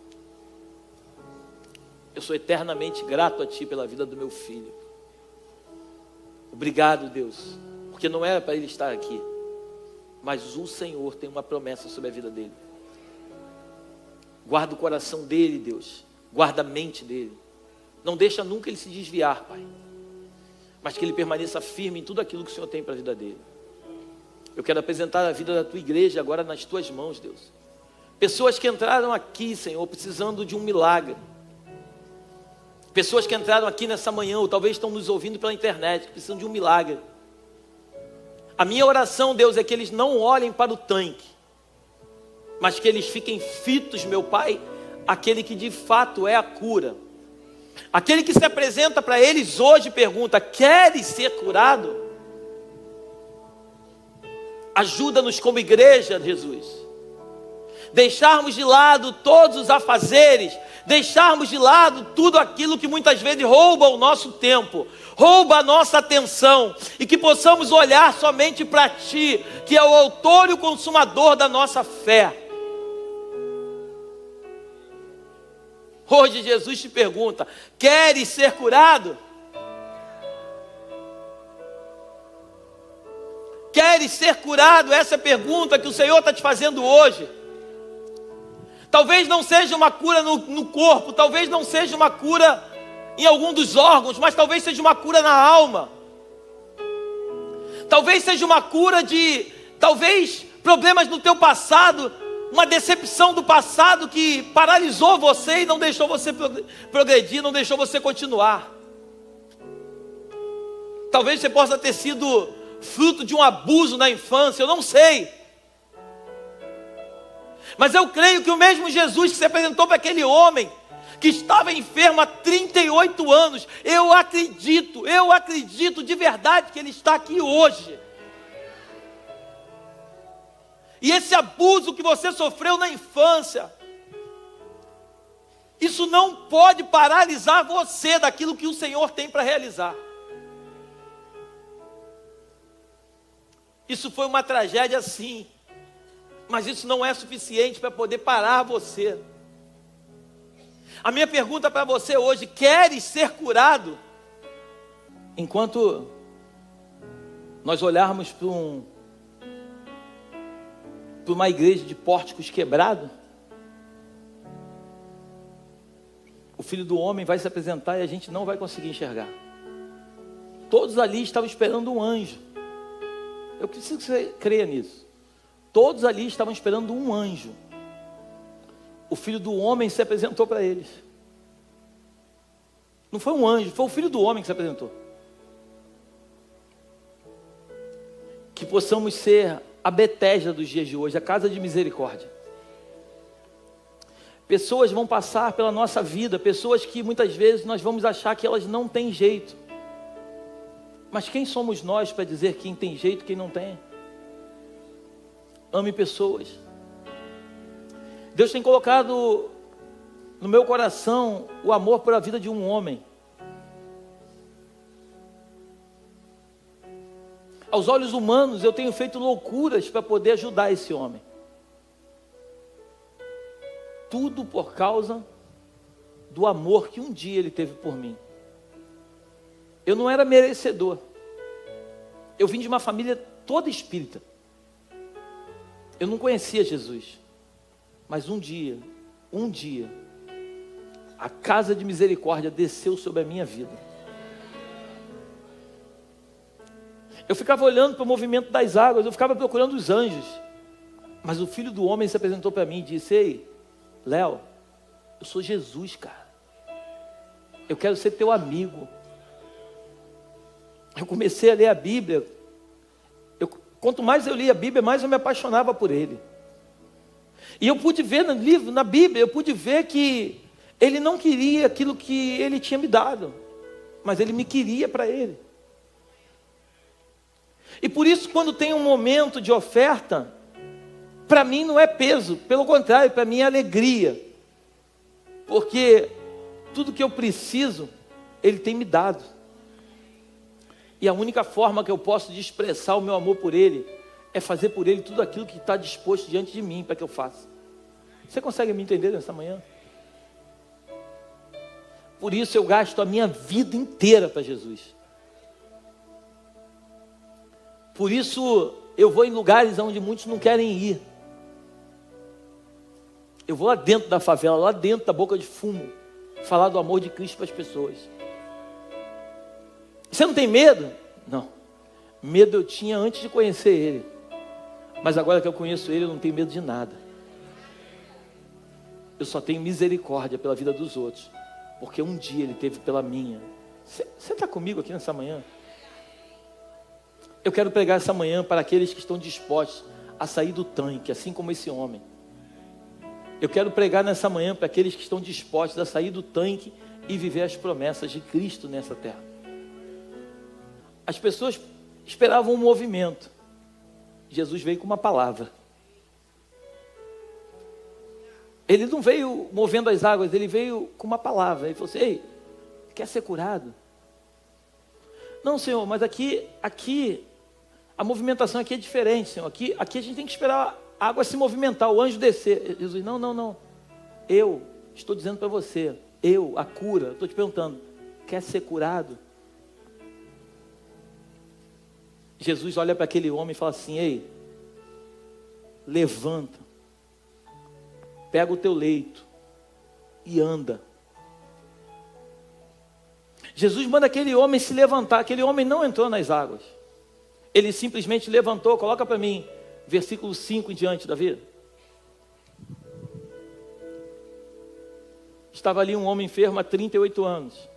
Eu sou eternamente grato a Ti pela vida do meu filho. Obrigado, Deus, porque não era para ele estar aqui, mas o Senhor tem uma promessa sobre a vida dele. Guarda o coração dele, Deus. Guarda a mente dele. Não deixa nunca ele se desviar, Pai, mas que ele permaneça firme em tudo aquilo que o Senhor tem para a vida dele. Eu quero apresentar a vida da Tua igreja agora nas Tuas mãos, Deus. Pessoas que entraram aqui, Senhor, precisando de um milagre. Pessoas que entraram aqui nessa manhã, ou talvez estão nos ouvindo pela internet, que precisam de um milagre. A minha oração, Deus, é que eles não olhem para o tanque, mas que eles fiquem fitos, meu Pai, aquele que de fato é a cura. Aquele que se apresenta para eles hoje e pergunta: queres ser curado? Ajuda-nos como igreja, Jesus. Deixarmos de lado todos os afazeres, deixarmos de lado tudo aquilo que muitas vezes rouba o nosso tempo, rouba a nossa atenção, e que possamos olhar somente para Ti, que é o autor e o consumador da nossa fé. Hoje Jesus te pergunta: queres ser curado? Queres ser curado? Essa é a pergunta que o Senhor está te fazendo hoje. Talvez não seja uma cura no corpo, talvez não seja uma cura em algum dos órgãos, mas talvez seja uma cura na alma. Talvez seja uma cura de, talvez, problemas no teu passado, uma decepção do passado que paralisou você e não deixou você progredir, não deixou você continuar. Talvez você possa ter sido fruto de um abuso na infância, eu não sei. Mas eu creio que o mesmo Jesus que se apresentou para aquele homem que estava enfermo há 38 anos, eu acredito de verdade que ele está aqui hoje. E esse abuso que você sofreu na infância, isso não pode paralisar você daquilo que o Senhor tem para realizar. Isso foi uma tragédia, sim, mas isso não é suficiente para poder parar você. A minha pergunta para você hoje: queres ser curado? Enquanto nós olharmos para uma igreja de pórticos quebrados, o Filho do Homem vai se apresentar e a gente não vai conseguir enxergar. Todos ali estavam esperando um anjo. Eu preciso que você creia nisso. Todos ali estavam esperando um anjo. O Filho do Homem se apresentou para eles. Não foi um anjo, foi o Filho do Homem que se apresentou. Que possamos ser a Betesda dos dias de hoje, a casa de misericórdia. Pessoas vão passar pela nossa vida, pessoas que muitas vezes nós vamos achar que elas não têm jeito. Mas quem somos nós para dizer quem tem jeito e quem não tem? Ame pessoas. Deus tem colocado no meu coração o amor pela vida de um homem. Aos olhos humanos eu tenho feito loucuras para poder ajudar esse homem. Tudo por causa do amor que um dia ele teve por mim. Eu não era merecedor. Eu vim de uma família toda espírita. Eu não conhecia Jesus. Mas um dia, a casa de misericórdia desceu sobre a minha vida. Eu ficava olhando para o movimento das águas, eu ficava procurando os anjos. Mas o Filho do Homem se apresentou para mim e disse: ei, Léo, eu sou Jesus, cara. Eu quero ser teu amigo. Eu comecei a ler a Bíblia. Quanto mais eu lia a Bíblia, mais eu me apaixonava por ele. E eu pude ver no livro, na Bíblia, eu pude ver que ele não queria aquilo que ele tinha me dado, mas ele me queria para ele. E por isso, quando tem um momento de oferta, para mim não é peso, pelo contrário, para mim é alegria. Porque tudo que eu preciso, ele tem me dado. E a única forma que eu posso de expressar o meu amor por ele é fazer por ele tudo aquilo que está disposto diante de mim para que eu faça. Você consegue me entender nessa manhã? Por isso eu gasto a minha vida inteira para Jesus. Por isso eu vou em lugares onde muitos não querem ir. Eu vou lá dentro da favela, lá dentro da boca de fumo, falar do amor de Cristo para as pessoas. Você não tem medo? Não. Medo eu tinha antes de conhecer Ele. Mas agora que eu conheço Ele, eu não tenho medo de nada. Eu só tenho misericórdia pela vida dos outros. Porque um dia Ele teve pela minha. Você está comigo aqui nessa manhã? Eu quero pregar essa manhã para aqueles que estão dispostos a sair do tanque, assim como esse homem. Eu quero pregar nessa manhã para aqueles que estão dispostos a sair do tanque e viver as promessas de Cristo nessa terra. As pessoas esperavam um movimento. Jesus veio com uma palavra. Ele não veio movendo as águas, ele veio com uma palavra. Ele falou assim: ei, quer ser curado? Não, Senhor, mas aqui a movimentação aqui é diferente, Senhor. Aqui a gente tem que esperar a água se movimentar, o anjo descer. Jesus: não. Eu estou dizendo para você, a cura. Estou te perguntando, quer ser curado? Jesus olha para aquele homem e fala assim: ei, levanta, pega o teu leito e anda. Jesus manda aquele homem se levantar. Aquele homem não entrou nas águas, ele simplesmente levantou. Coloca para mim, versículo 5 em diante, Davi. Estava ali um homem enfermo há 38 anos.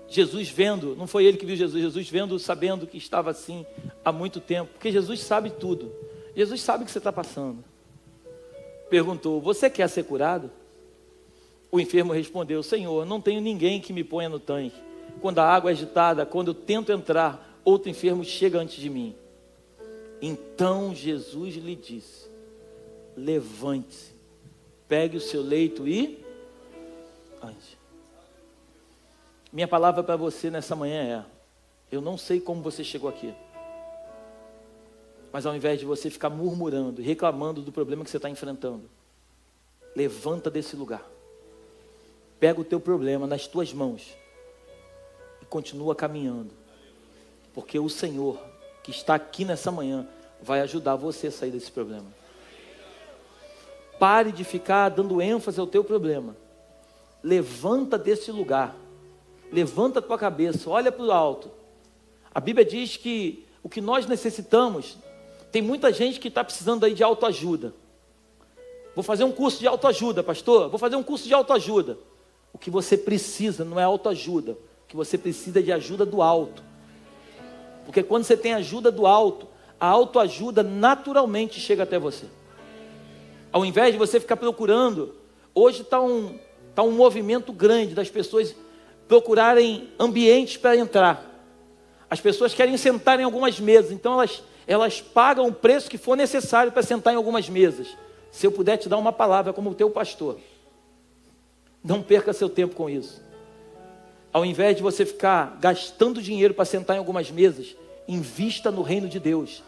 Jesus vendo, não foi ele que viu Jesus vendo, sabendo que estava assim há muito tempo, porque Jesus sabe tudo. Jesus sabe o que você está passando. Perguntou: você quer ser curado? O enfermo respondeu: Senhor, não tenho ninguém que me ponha no tanque. Quando a água é agitada, quando eu tento entrar, outro enfermo chega antes de mim. Então Jesus lhe disse: levante-se, pegue o seu leito e ande. Minha palavra para você nessa manhã é: eu não sei como você chegou aqui, mas ao invés de você ficar murmurando e reclamando do problema que você está enfrentando, levanta desse lugar, pega o teu problema nas tuas mãos e continua caminhando, porque o Senhor que está aqui nessa manhã vai ajudar você a sair desse problema. Pare de ficar dando ênfase ao teu problema. Levanta desse lugar, levanta a tua cabeça, olha para o alto. A Bíblia diz que o que nós necessitamos, tem muita gente que está precisando aí de autoajuda. Vou fazer um curso de autoajuda, pastor, vou fazer um curso de autoajuda. O que você precisa não é autoajuda, o que você precisa é de ajuda do alto. Porque quando você tem ajuda do alto, a autoajuda naturalmente chega até você. Ao invés de você ficar procurando, hoje está um movimento grande das pessoas procurarem ambientes para entrar. As pessoas querem sentar em algumas mesas, então elas pagam o preço que for necessário para sentar em algumas mesas. Se eu puder te dar uma palavra como teu pastor, não perca seu tempo com isso. Ao invés de você ficar gastando dinheiro para sentar em algumas mesas, invista no reino de Deus.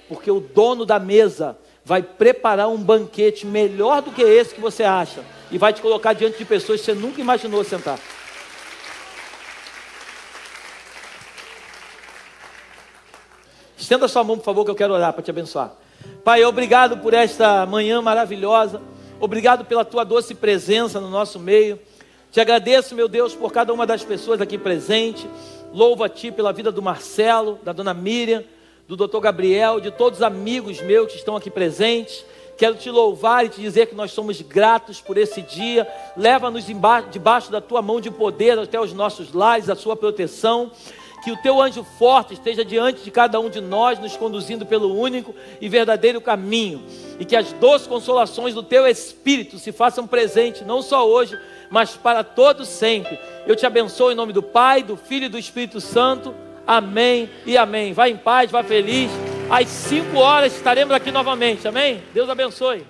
Porque o dono da mesa vai preparar um banquete melhor do que esse que você acha. E vai te colocar diante de pessoas que você nunca imaginou sentar. Estenda sua mão, por favor, que eu quero orar para te abençoar. Pai, obrigado por esta manhã maravilhosa. Obrigado pela tua doce presença no nosso meio. Te agradeço, meu Deus, por cada uma das pessoas aqui presente. Louvo a Ti pela vida do Marcelo, da dona Miriam, do doutor Gabriel, de todos os amigos meus que estão aqui presentes. Quero Te louvar e Te dizer que nós somos gratos por esse dia. Leva-nos debaixo da Tua mão de poder até os nossos lares, a Sua proteção. Que o Teu anjo forte esteja diante de cada um de nós, nos conduzindo pelo único e verdadeiro caminho. E que as doces consolações do Teu Espírito se façam presentes, não só hoje, mas para todos sempre. Eu Te abençoo em nome do Pai, do Filho e do Espírito Santo. Amém e amém. Vá em paz, vá feliz. Às 5 horas estaremos aqui novamente. Amém? Deus abençoe.